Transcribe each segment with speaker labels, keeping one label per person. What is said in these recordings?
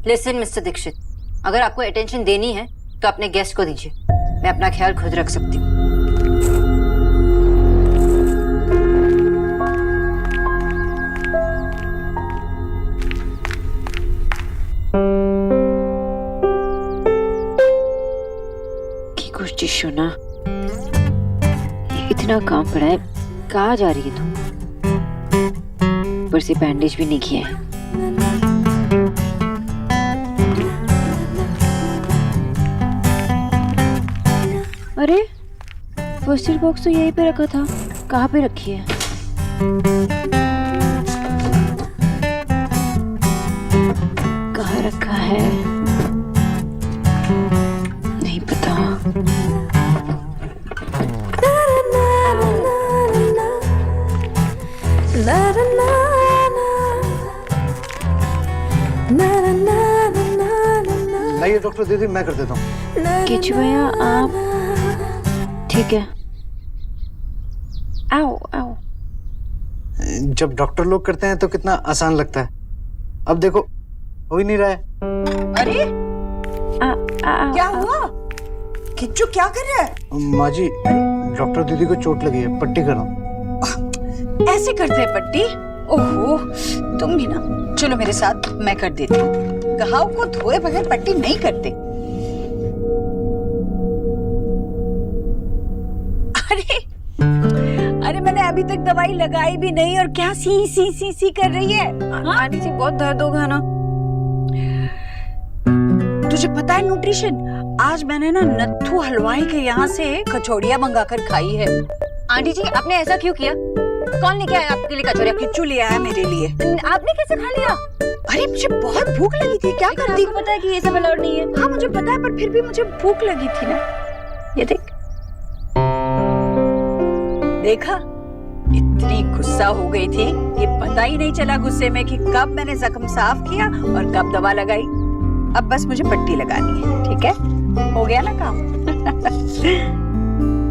Speaker 1: Listen mister Dixit, अगर आपको attention देनी है तो अपने गेस्ट को दीजिए, मैं अपना ख्याल खुद रख सकती हूँ।
Speaker 2: की कुछ ना, इतना काम पड़ा है, कहाँ जा रही है तुम? ऊपर से बैंडेज भी नहीं किया है। अरे फर्स्ट एड बॉक्स तो यहीं पे रखा था, कहाँ पे रखी है? कहाँ रखा है नहीं पता।
Speaker 3: लाइए डॉक्टर दीदी, मैं कर देता हूँ।
Speaker 2: किचु भैया आप ठीक है? आओ आओ।
Speaker 3: जब डॉक्टर लोग करते हैं तो कितना आसान लगता है। अब देखो हो ही नहीं रहा है।
Speaker 4: अरे क्या हुआ? किच्चू क्या कर रहा है?
Speaker 3: माँ जी, डॉक्टर दीदी को चोट लगी है, पट्टी कर रहा हूँ।
Speaker 4: ऐसे करते हैं पट्टी? ओहो, तुम भी ना, चलो मेरे साथ, मैं कर देती हूँ। घाव को धोए बगैर पट्टी नहीं करते। अरे मैंने अभी तक दवाई लगाई भी नहीं और क्या सी सी सी सी कर रही है?
Speaker 2: आंटी जी बहुत दर्द होगा ना।
Speaker 4: तुझे पता है न्यूट्रिशन, आज मैंने ना नत्थू हलवाई के यहाँ से कचौड़ियाँ मंगाकर खाई है।
Speaker 1: आंटी जी आपने ऐसा क्यों किया? कौन लेके आया आपके लिए कचौड़ियाँ?
Speaker 4: किच्चू ले आया मेरे लिए।
Speaker 1: आपने कैसे खा लिया?
Speaker 4: अरे मुझे बहुत भूख लगी थी, क्या करती?
Speaker 1: आपको पता है कि ये सब अलाउड नहीं है।
Speaker 4: हाँ मुझे पता है, पर फिर भी मुझे भूख लगी थी ना। ये देख, देखा, इतनी गुस्सा हो गई थी कि पता ही नहीं चला गुस्से में कि कब मैंने जख्म साफ किया और कब दवा लगाई। अब बस मुझे पट्टी लगानी है, ठीक है? हो गया ना काम?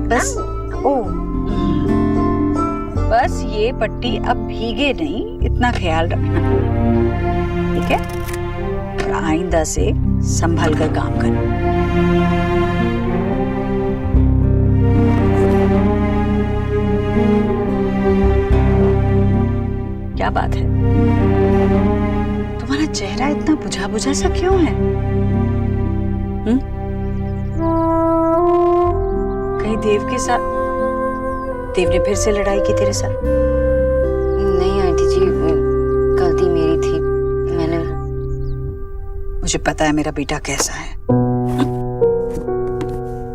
Speaker 4: बस बस ये पट्टी अब भीगे नहीं, इतना ख्याल रखना, ठीक है? और आइंदा से संभल कर काम करना। क्या बात है, तुम्हारा चेहरा इतना बुझा बुझा सा क्यों है? कहीं देव के साथ, देव ने फिर से लड़ाई की तेरे साथ?
Speaker 2: नहीं आंटी जी, गलती मेरी थी, मैंने।
Speaker 4: मुझे पता है मेरा बेटा कैसा है,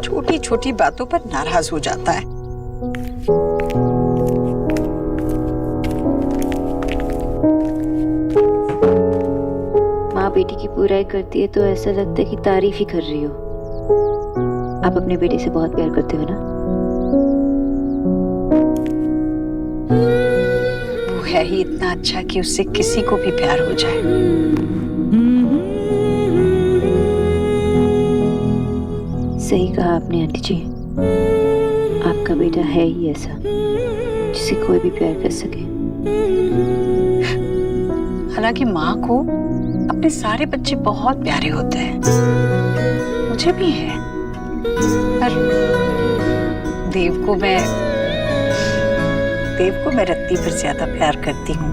Speaker 4: छोटी छोटी बातों पर नाराज हो जाता है।
Speaker 2: माँ बेटी की बुराई करती है तो ऐसा लगता है कि तारीफ ही कर रही हो। आप अपने बेटे से बहुत प्यार करते हो ना?
Speaker 4: वो है ही इतना अच्छा कि उससे किसी को भी प्यार हो जाए।
Speaker 2: सही कहा आपने आंटी जी, आपका बेटा है ही ऐसा जिसे कोई भी प्यार कर सके।
Speaker 4: हालांकि माँ को अपने सारे बच्चे बहुत प्यारे होते हैं, मुझे भी है, पर देव को मैं रत्ती पर ज्यादा प्यार करती हूँ।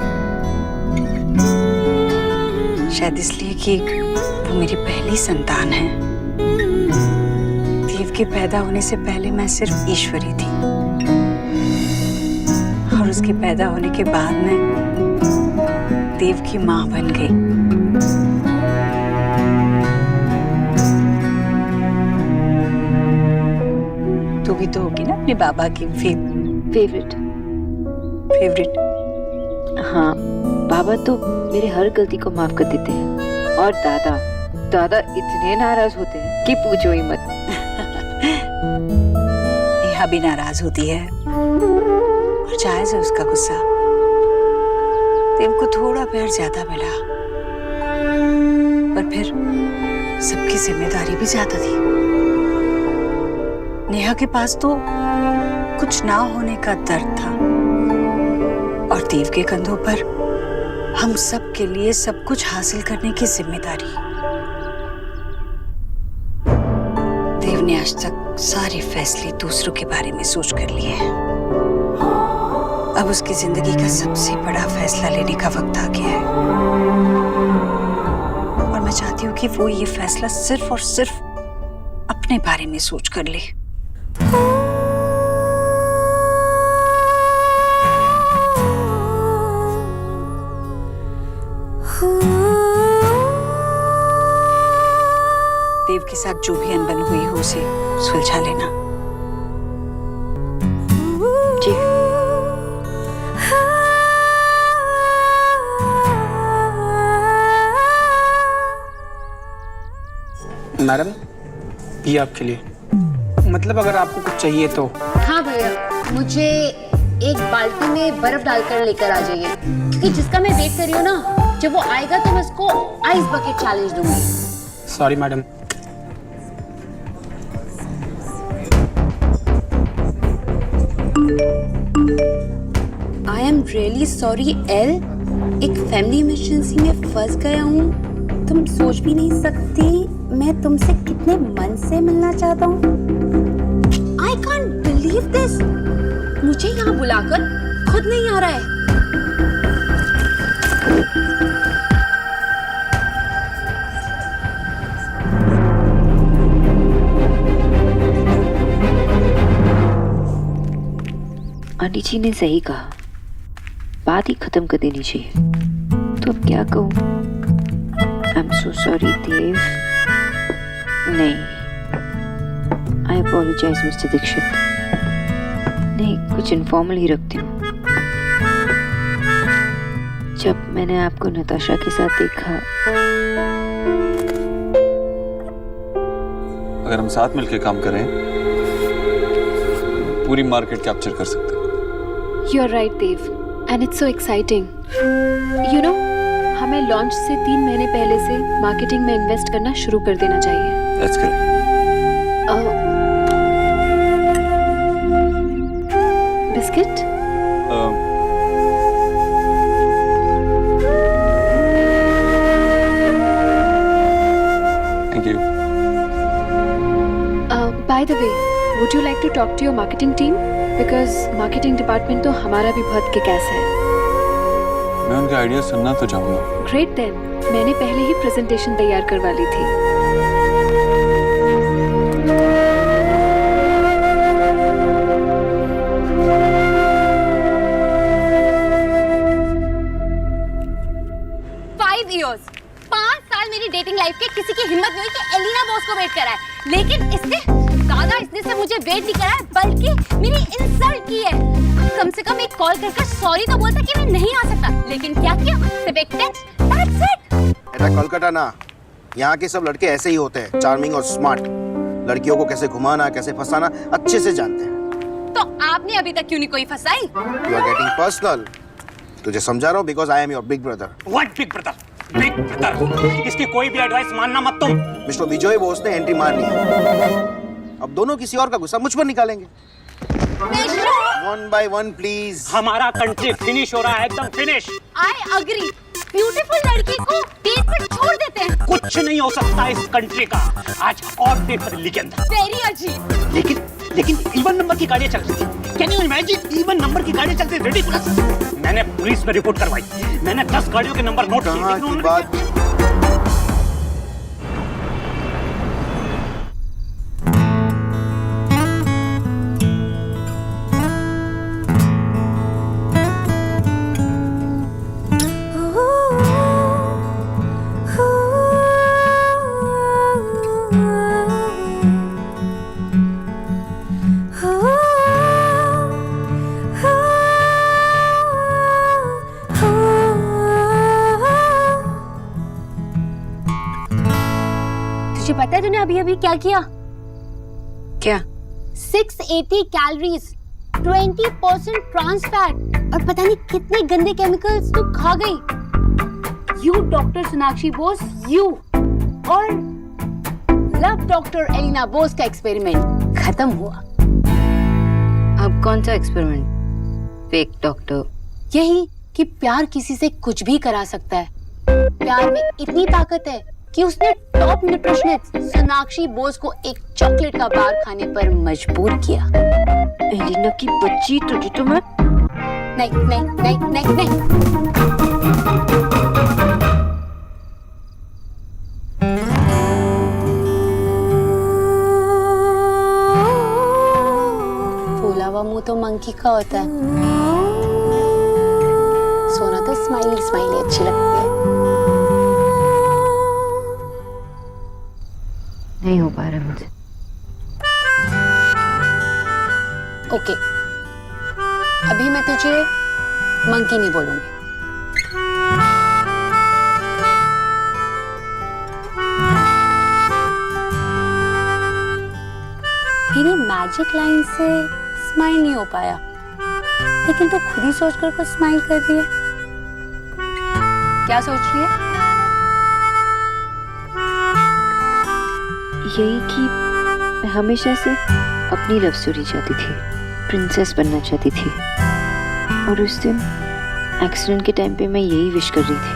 Speaker 4: शायद इसलिए कि वो मेरी पहली संतान है। देव के पैदा होने से पहले मैं सिर्फ ईश्वरी थी, और उसके पैदा होने के बाद मैं देव की माँ बन गई। तू भी तो होगी ना अपने बाबा की
Speaker 2: फेवरेट। हाँ, बाबा तो मेरे हर गलती को माफ कर देते हैं, और दादा इतने नाराज होते हैं कि पूछो ही मत।
Speaker 4: नेहा भी नाराज होती है, और जायज है उसका गुस्सा। देव को थोड़ा प्यार ज्यादा मिला, पर फिर सबकी जिम्मेदारी भी ज्यादा थी। नेहा के पास तो कुछ ना होने का दर्द था, और देव के कंधों पर हम सब के लिए सब कुछ हासिल करने की जिम्मेदारी। मैंने आज तक सारे फैसले दूसरों के बारे में सोच कर लिए हैं। अब उसकी जिंदगी का सबसे बड़ा फैसला लेने का वक्त आ गया है और मैं चाहती हूँ कि वो ये फैसला सिर्फ और सिर्फ अपने बारे में सोच कर ले। देव के साथ जो भी अनबन हुई हो उसे सुलझा लेना।
Speaker 2: जी।
Speaker 5: मैडम, ये आपके लिए। मतलब अगर आपको कुछ चाहिए तो।
Speaker 6: हाँ भैया, मुझे एक बाल्टी में बर्फ डालकर लेकर आ जाइए, क्योंकि जिसका मैं वेट कर रही हूँ ना, जब वो आएगा तो मैं उसको आइस बकेट चैलेंज दूंगी।
Speaker 5: Sorry madam.
Speaker 6: I am really sorry L, एक फैमिली इमरजेंसी में फंस गया हूँ। तुम सोच भी नहीं सकती मैं तुमसे कितने मन से मिलना चाहता हूँ। आई कांट बिलीव दिस, मुझे यहाँ बुलाकर खुद नहीं आ रहा है।
Speaker 2: आंटी जी ने सही कहा, बात ही खत्म कर देनी चाहिए। तो अब क्या कहूँ? आई एम सो सॉरी देव। नहीं, आई अपोलोजाइज मिस्टर दीक्षित। नहीं, कुछ इनफॉर्मल ही रखती हूँ। जब मैंने आपको नताशा के साथ देखा,
Speaker 7: अगर हम साथ मिलकर काम करें पूरी मार्केट कैप्चर कर सकते हैं।
Speaker 8: You're right, Dev, and it's so exciting. You know, हमें लॉन्च से 3 महीने पहले से मार्केटिंग में इन्वेस्ट करना शुरू कर देना चाहिए।
Speaker 7: That's correct.
Speaker 8: Biscuit?
Speaker 7: Thank you.
Speaker 8: By the way, would you like to talk to your marketing team? Because marketing department तो हमारा भी बहुत किक-एस है।
Speaker 7: मैं उनके आइडिया सुनना तो चाहूँगा।
Speaker 8: Great then, मैंने पहले ही प्रेजेंटेशन तैयार करवा ली थी।
Speaker 6: पाँच साल मेरी डेटिंग लाइफ के किसी की हिम्मत नहीं हुई कि एलिना बॉस को वेट कराए, लेकिन इसने से मुझे वेट नहीं कराया बल्कि मेरी इंसल्ट की है। कम से कम एक कॉल करके सॉरी तो बोलता कि मैं नहीं आ सकता, लेकिन क्या किया? सिर्फ एक टेक्स्ट, दैट्स इट।
Speaker 9: बेटा कोलकाता ना, यहाँ के सब लड़के ऐसे ही होते हैं, चार्मिंग और स्मार्ट। लड़कियों को कैसे घुमाना, कैसे फंसाना अच्छे से जानते हैं।
Speaker 6: तो आपने अभी तक क्यों नहीं कोई फंसाई?
Speaker 9: You are getting personal. तुझे समझा रहा हूँ because I am your big brother.
Speaker 5: What big brother? Big brother, इसकी कोई भी एडवाइस मानना मत तुम।
Speaker 9: मिस्टर विजय बोस ने एंट्री मार ली है। अब दोनों किसी और का गुस्सा मुझ पर निकालेंगे। One by one please.
Speaker 5: हमारा कंट्री फिनिश हो रहा है, एकदम फिनिश।
Speaker 6: I agree. ब्यूटीफुल लड़की को डेट पर छोड़ देते हैं।
Speaker 5: कुछ नहीं हो सकता इस कंट्री का। आज और डेट पर लीगेंड।
Speaker 6: वेरी अजीब।
Speaker 5: लेकिन इवन नंबर की गाड़ियां चल रही थी। Can you imagine? Even number की गाड़ियां चलती, रिडिकुलस। मैंने पुलिस में रिपोर्ट करवाई। मैंने 10 गाड़ियों के नंबर नोट किए, लेकिन उन्होंने
Speaker 6: तुझे पता है तूने अभी अभी क्या किया?
Speaker 1: क्या?
Speaker 6: 680 कैलोरीज, 20% ट्रांस फैट और पता नहीं कितने गंदे केमिकल्स तू खा गई। You doctor Sonakshi Bose, you और लव डॉक्टर एलिना बोस का एक्सपेरिमेंट खत्म हुआ।
Speaker 1: अब कौन सा एक्सपेरिमेंट? Fake doctor.
Speaker 6: यही कि प्यार किसी से कुछ भी करा सकता है। प्यार में इतनी ताकत है कि उसने टॉप न्यूट्रिशनिस्ट सोनाक्षी बोस को एक चॉकलेट का बार खाने पर मजबूर किया।
Speaker 2: एलिना की बच्ची तुझे तो मैं
Speaker 6: नहीं नहीं नहीं नहीं नहीं। फूला हुआ मुंह तो मंकी का होता है। सोना तो स्माइली स्माइली अच्छी लगती है।
Speaker 2: नहीं हो पा रहा मुझे।
Speaker 6: ओके, अभी मैं तुझे मंकी नहीं बोलूंगी। तेरी मैजिक लाइन से स्माइल नहीं हो पाया, लेकिन तू खुद ही सोचकर कुछ स्माइल कर रही है। क्या सोच रही है?
Speaker 2: यही कि मैं हमेशा से अपनी लव स्टोरी चाहती थी, प्रिंसेस बनना चाहती थी, और उस दिन एक्सीडेंट के टाइम पे मैं यही विश कर रही थी।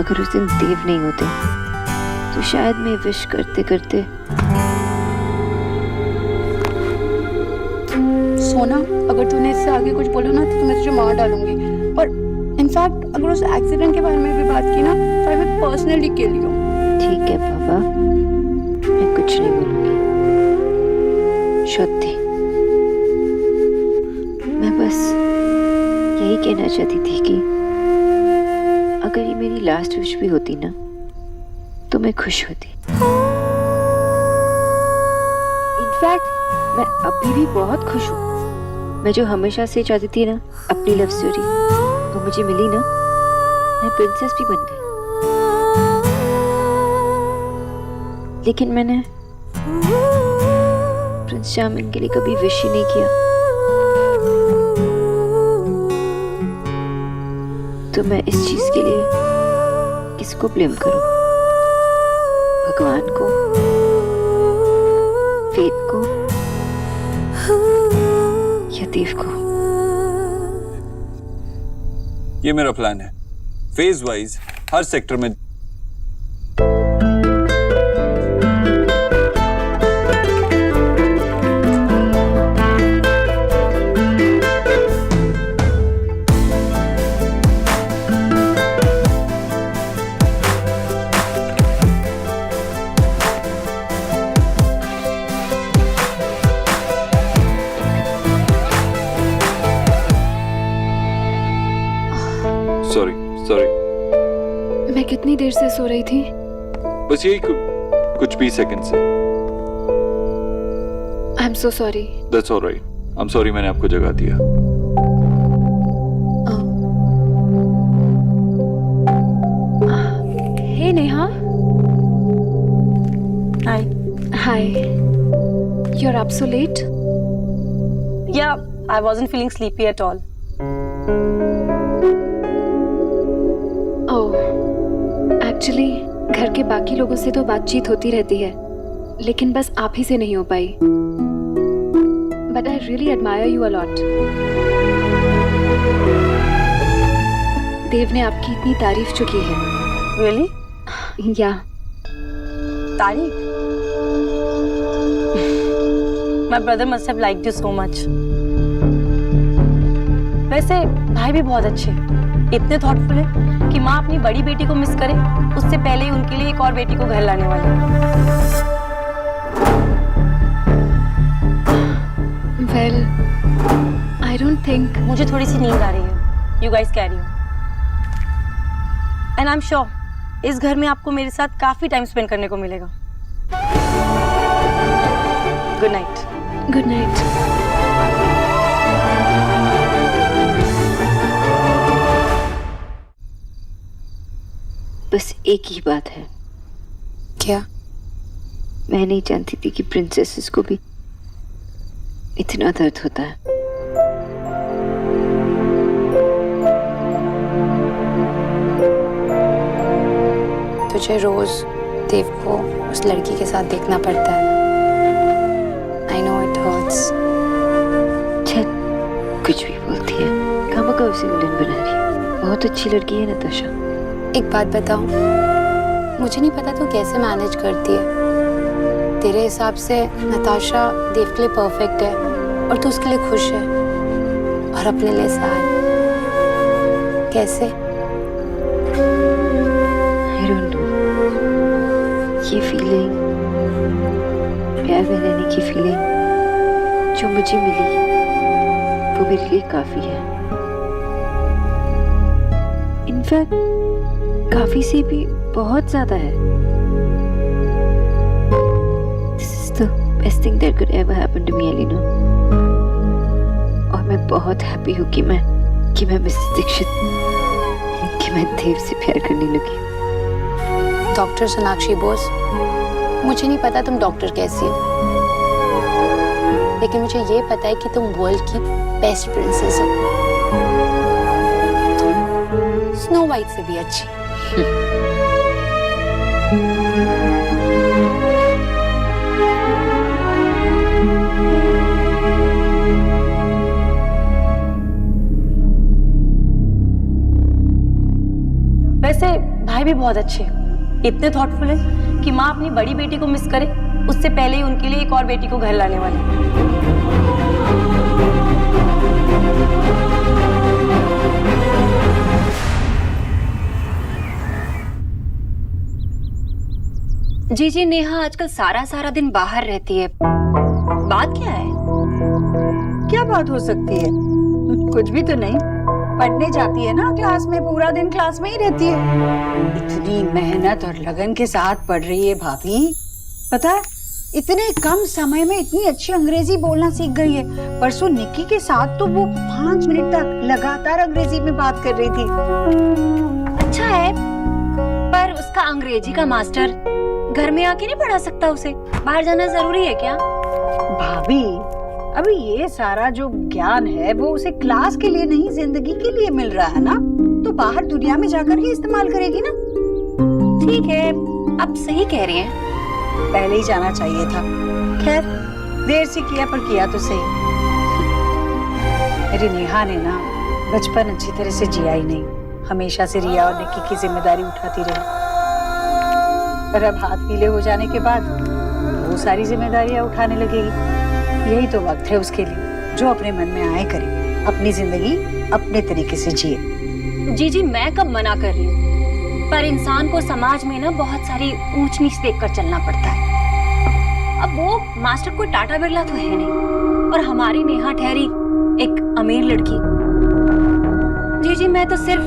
Speaker 2: अगर उस दिन देव नहीं होते तो शायद मैं विश करते करते।
Speaker 6: सोना, अगर तूने इससे आगे कुछ बोला ना तो मैं तुझे मार डालूंगी। और इनफैक्ट अगर उस एक्सीडेंट के बारे में भी बात की ना तो I will personally kill you.
Speaker 2: ठीक है पापा, मैं कुछ नहीं बोलूंगी। सत्य, मैं बस यही कहना चाहती थी कि अगर ये मेरी लास्ट विश भी होती ना तो मैं खुश होती। इनफैक्ट मैं अभी भी बहुत खुश हूँ। मैं जो हमेशा से चाहती थी ना अपनी लव स्टोरी, वो मुझे मिली ना। मैं प्रिंसेस भी बन गई। लेकिन मैंने प्रिंस चार्मिंग के लिए कभी विश ही नहीं किया। तो मैं इस चीज के लिए किसको ब्लेम करूं? भगवान को, फेट को, या देव को?
Speaker 7: ये मेरा प्लान है, फेज वाइज हर सेक्टर में। सॉरी
Speaker 8: मैं कितनी देर से सो रही थी?
Speaker 7: बस यही कुछ 20 सेकंड से।
Speaker 8: I am so sorry.
Speaker 7: That's alright. I am sorry मैंने आपको जगा दिया।
Speaker 8: Hey Neha.
Speaker 6: Hi.
Speaker 8: Hi. You are up so late?
Speaker 6: Yeah, I wasn't feeling sleepy at all.
Speaker 8: Actually घर के बाकी लोगों से तो बातचीत होती रहती है, लेकिन बस आप ही से नहीं हो पाई। But I really admire you a lot. Dev ने आपकी इतनी तारीफ जो की है।
Speaker 6: Really?
Speaker 8: या
Speaker 6: तारीफ? My brother must have liked you so much. वैसे भाई भी बहुत अच्छे, इतने थॉटफुल है कि माँ अपनी बड़ी बेटी को मिस करे उससे पहले ही उनके लिए एक और बेटी को घर लाने वाले हैं।
Speaker 8: Well I don't think.
Speaker 6: मुझे थोड़ी सी नींद आ रही है। You guys carry on. And I'm sure इस घर में आपको मेरे साथ काफी टाइम स्पेंड करने को मिलेगा। Good night.
Speaker 8: Good night.
Speaker 2: बस एक ही बात है।
Speaker 6: क्या?
Speaker 2: मैं नहीं जानती थी कि प्रिंसेसेस को भी इतना दर्द होता है।
Speaker 6: तुझे रोज देव को उस लड़की के साथ देखना पड़ता है। I know it hurts.
Speaker 2: छत कुछ भी बोलती है, खामखा उसे विलन बना रही है। बहुत अच्छी लड़की है नताशा।
Speaker 6: एक बात बताऊं, मुझे नहीं पता तू कैसे मैनेज करती है। तेरे हिसाब से नताशा देव के लिए परफेक्ट है और तू उसके लिए खुश है, और अपने लिए सैड। कैसे?
Speaker 2: I don't know. ये फीलिंग, प्यार में रहने की फीलिंग जो मुझे मिली, वो मेरे लिए काफी है। इनफैक्ट काफी से भी बहुत ज्यादा है। This is the best thing that could ever happen to me, Alina. और मैं बहुत हैप्पी हूँ कि मैं मिसेस दीक्षित, कि मैं देव से प्यार करने लगी।
Speaker 6: डॉक्टर सोनाक्षी बोस, मुझे नहीं पता तुम डॉक्टर कैसी हो, लेकिन मुझे ये पता है कि तुम वर्ल्ड की बेस्ट प्रिंसेस हो, स्नो वाइट से भी अच्छी।
Speaker 10: वैसे भाई भी बहुत अच्छे, इतने थॉटफुल है कि माँ अपनी बड़ी बेटी को मिस करे उससे पहले ही उनके लिए एक और बेटी को घर लाने वाले।
Speaker 1: जी नेहा आजकल सारा दिन बाहर रहती है, बात क्या है?
Speaker 4: क्या बात हो सकती है? कुछ भी तो नहीं, पढ़ने जाती है ना क्लास में, पूरा दिन क्लास में ही रहती है। इतनी मेहनत और लगन के साथ पढ़ रही है भाभी, पता है इतने कम समय में इतनी अच्छी अंग्रेजी बोलना सीख गई है। परसों निक्की के साथ तो वो 5 मिनट तक लगातार अंग्रेजी में बात कर रही थी।
Speaker 1: अच्छा है, पर उसका अंग्रेजी का मास्टर घर में आके नहीं पढ़ा सकता उसे? बाहर जाना जरूरी है क्या?
Speaker 4: भाभी अभी ये सारा जो ज्ञान है वो उसे क्लास के लिए नहीं, जिंदगी के लिए मिल रहा है ना, तो बाहर दुनिया में जाकर ही इस्तेमाल करेगी ना।
Speaker 1: ठीक है, आप सही कह रही हैं।
Speaker 4: पहले ही जाना चाहिए था, खैर देर से किया पर किया तो सही। मेरी नेहा ने ना बचपन अच्छी तरह से जिया ही नहीं, हमेशा से रिया और निक्की की जिम्मेदारी उठाती रही, पर अब हाथ पीले हो जाने के बाद वो सारी जिम्मेदारियां उठाने लगेगी। यही तो वक्त है उसके लिए, जो अपने मन में आए करे, अपनी जिंदगी अपने तरीके से जिए।
Speaker 1: जी मैं कब मना कर रही हूँ, पर इंसान को समाज में ना बहुत सारी ऊंच नीच देखकर चलना पड़ता है। अब वो मास्टर कोई टाटा बिरला तो है नहीं, और हमारी नेहा ठहरी एक अमीर लड़की। जी मैं तो सिर्फ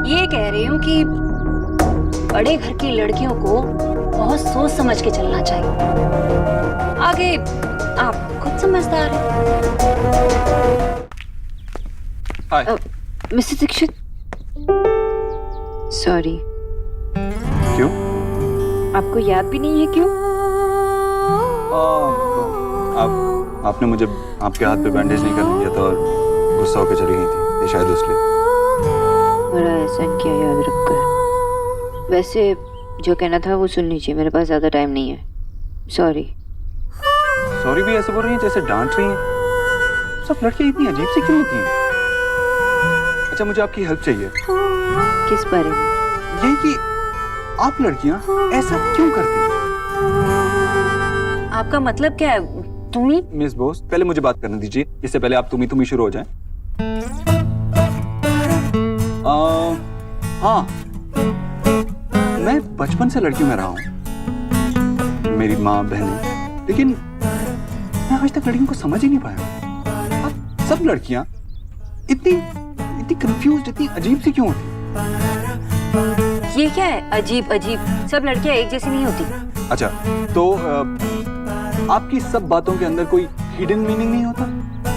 Speaker 1: ये कह रही हूँ कि बड़े घर की लड़कियों को बहुत सोच समझ के चलना चाहिए। आगे आप खुद समझदार हैं।
Speaker 7: हाय
Speaker 2: मिसेस दीक्षित, सॉरी।
Speaker 7: क्यों?
Speaker 2: आपको याद भी नहीं है क्यों?
Speaker 7: आपने मुझे आपके हाथ पे बैंडेज नहीं करने दिया था और गुस्सा होकर चली गई थी, ये शायद इसलिए।
Speaker 2: बड़ा एहसान किया याद रखकर। वैसे जो कहना था वो सुन लीजिए, मेरे पास ज्यादा टाइम नहीं है। सॉरी।
Speaker 7: सॉरी भी ऐसे बोल रही हैं जैसे डांट रही हैं। सब लड़कियां इतनी अजीब सी क्यों होती हैं? अच्छा मुझे आपकी हेल्प चाहिए।
Speaker 2: किस बारे में?
Speaker 7: यही कि आप लड़कियां ऐसा क्यों करती हैं?
Speaker 1: आपका मतलब क्या है? तुम्ही?
Speaker 7: मिस बोस, पहले मुझे बात करने दीजिए, इससे पहले आप तुम्ही शुरू हो जाएं। हाँ, मैं बचपन से लड़कियों में रहा हूँ, मेरी माँ बहनें, लेकिन मैं आज तक लड़कियों को समझ ही नहीं पाया। अब सब लड़कियां इतनी कंफ्यूज्ड, इतनी अजीब सी क्यों होती?
Speaker 1: ये क्या है अजीब? सब लड़कियां एक जैसी नहीं होती।
Speaker 7: अच्छा तो आपकी सब बातों के अंदर कोई हिडन मीनिंग नहीं होता?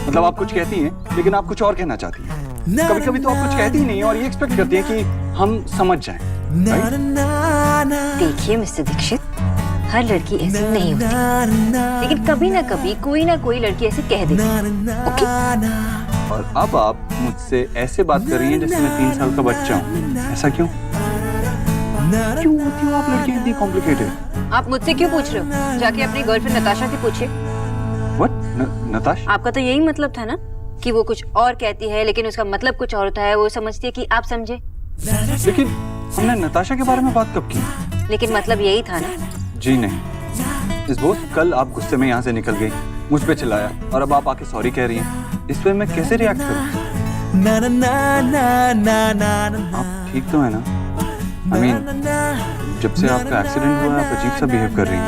Speaker 7: मतलब आप कुछ कहती हैं लेकिन आप कुछ और कहना चाहती हैं। कभी कभी तो आप कुछ कहती ही नहीं और ये एक्सपेक्ट करती हैं कि हम समझ जाएं।
Speaker 1: देखिए मिस्टर दीक्षित, हर लड़की ऐसी नहीं होती, लेकिन कभी ना कभी कोई ना कोई लड़की ऐसे कह देती। ओके?
Speaker 7: और अब आप मुझसे ऐसे बात कर रही हैं जैसे मैं 3 साल का बच्चा हूँ। ऐसा क्यों होती हो आप लड़कियां इतनी कॉम्प्लिकेटेड?
Speaker 1: आप मुझसे क्यों पूछ रहे हो? जाके अपनी गर्लफ्रेंड नताशा से पूछिए।
Speaker 7: व्हाट? नताशा?
Speaker 1: आपका तो यही मतलब था ना कि वो कुछ और कहती है लेकिन उसका मतलब कुछ और होता है। वो समझती है कि आप समझे।
Speaker 7: लेकिन हमने नताशा के बारे में बात कब की?
Speaker 1: लेकिन मतलब यही था ना।
Speaker 7: जी नहीं मिस बोस, कल आप गुस्से में यहाँ से निकल गई, मुझ पे चिल्लाया और अब आप आके सॉरी कह रही हैं। इस पे मैं कैसे रिएक्ट करूँ? आप ठीक तो है ना? I mean, जब से आपका एक्सीडेंट हुआ आप अजीब सा बिहेव कर रही हैं।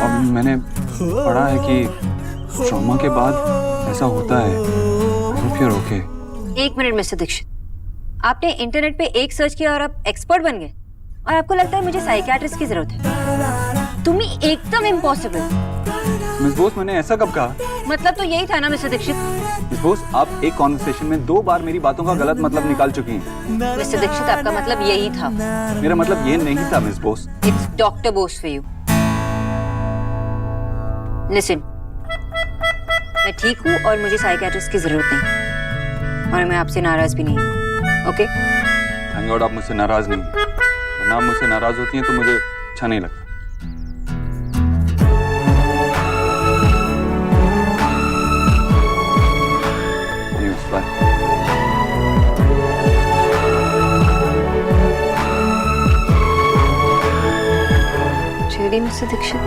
Speaker 7: और मैंने पढ़ा है कि ट्रॉमा के बाद ऐसा होता है। Hope you're okay.
Speaker 1: एक मिनट मिस्टर दीक्षित, आपने इंटरनेट पे एक सर्च किया और आप एक्सपर्ट बन गए और आपको लगता है मुझे साइकियाट्रिस्ट की जरूरत है? तुम ही एकदम इम्पॉसिबल।
Speaker 7: मिस बोस, मैंने ऐसा कब कहा?
Speaker 1: मतलब तो यही था ना मिस्टर दीक्षित।
Speaker 7: मिस बोस, आप एक कॉन्वर्सेशन में 2 बार मेरी बातों का गलत मतलब निकाल चुकी हैं।
Speaker 1: मिस्टर दीक्षित, आपका मतलब यही था।
Speaker 7: मेरा मतलब ये नहीं था miss Bose.
Speaker 1: It's doctor Bose for you. Listen, मैं ठीक हूँ और मुझे साइकियाट्रिस्ट की जरूरत नहीं और मैं आपसे नाराज भी नहीं हूँ। ओके?
Speaker 7: थैंक गॉड आप मुझसे नाराज नहीं, वरना आप मुझसे नाराज होती हैं तो मुझे अच्छा नहीं लगता। Bye.
Speaker 1: Really, मिस्टर दीक्षित,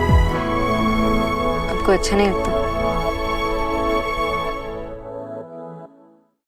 Speaker 1: आपको अच्छा नहीं लगता?